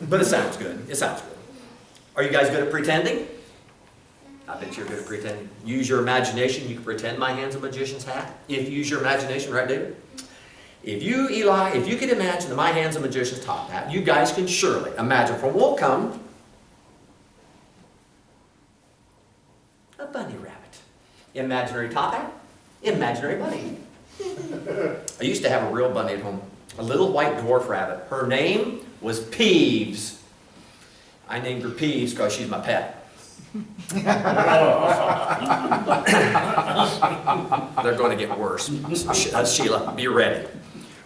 But it sounds good. It sounds good. Are you guys good at pretending? I bet you're good at pretending. Use your imagination. You can pretend my hand's a magician's hat. If you use your imagination, right, David? If you, Eli, if you could imagine that my hand's a magician's top hat, you guys can surely imagine from will come a bunny rabbit. Imaginary top hat, imaginary bunny. I used to have a real bunny at home, a little white dwarf rabbit. Her name was Peeves. I named her Peeves because she's my pet. They're going to get worse. Sheila, be ready.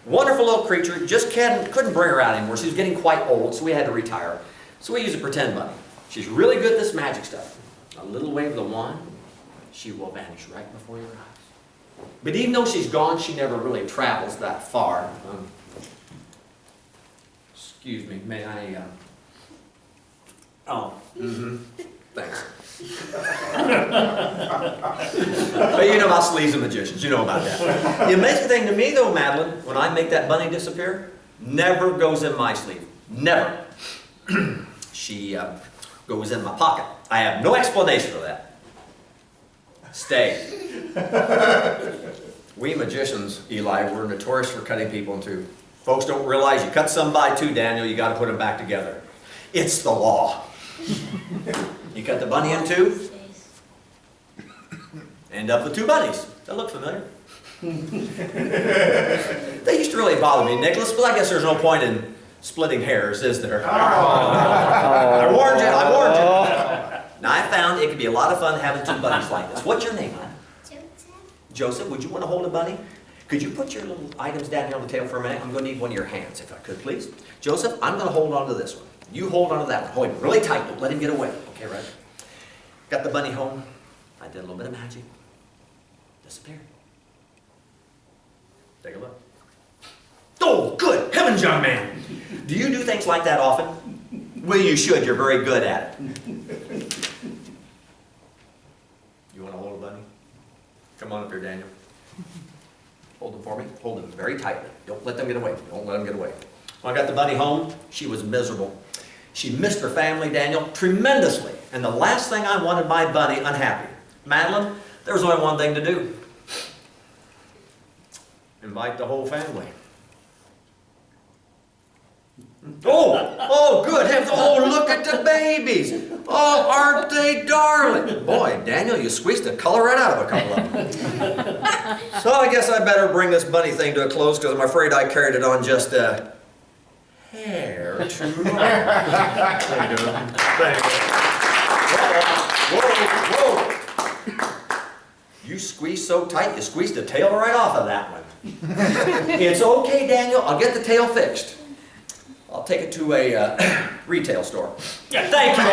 Wonderful little creature, just couldn't bring her out anymore. She was getting quite old, so we had to retire her. So we used a pretend bunny. She's really good at this magic stuff. A little wave of the wand, she will vanish right before your eyes. But even though she's gone, she never really travels that far. Excuse me, may I, thanks. But you know about sleaze and magicians, you know about that. The amazing thing to me though, Madeline, when I make that bunny disappear, never goes in my sleeve. Never. She goes in my pocket. I have no explanation for that. Stay. We magicians, Eli, we're notorious for cutting people in two. Folks don't realize you cut somebody too, Daniel, you got to put them back together. It's the law. You cut the bunny in two, end up with two bunnies. That look familiar? They used to really bother me, Nicholas, but I guess there's no point in splitting hairs, is there? I warned you, I warned you. Now I found it could be a lot of fun having two bunnies like this. What's your name, hon? Joseph. Joseph, would you want to hold a bunny? Could you put your little items down here on the table for a minute? I'm going to need one of your hands, if I could, please. Joseph, I'm going to hold on to this one. You hold on to that one. Hold it really tight. Don't let him get away. Okay, right? Got the bunny home. I did a little bit of magic. Disappeared. Take a look. Oh, good heavens, young man! Do you do things like that often? Well, you should. You're very good at it. You want to hold a bunny? Come on up here, Daniel. Hold them for me. Hold them very tightly. Don't let them get away. Don't let them get away. When I got the bunny home, she was miserable. She missed her family, Daniel, tremendously. And the last thing I wanted my bunny unhappy. Madeline, there was only one thing to do. Invite the whole family. Oh, good heavens. Oh, look at the babies. Oh, aren't they darling? Boy, Daniel, you squeezed the color right out of a couple of them. So I guess I better bring this bunny thing to a close because I'm afraid I carried it on just a hair too long. How you doing? Thank you. Whoa. You squeezed so tight, you squeezed the tail right off of that one. It's okay, Daniel. I'll get the tail fixed. I'll take it to a retail store. Yeah, thank you.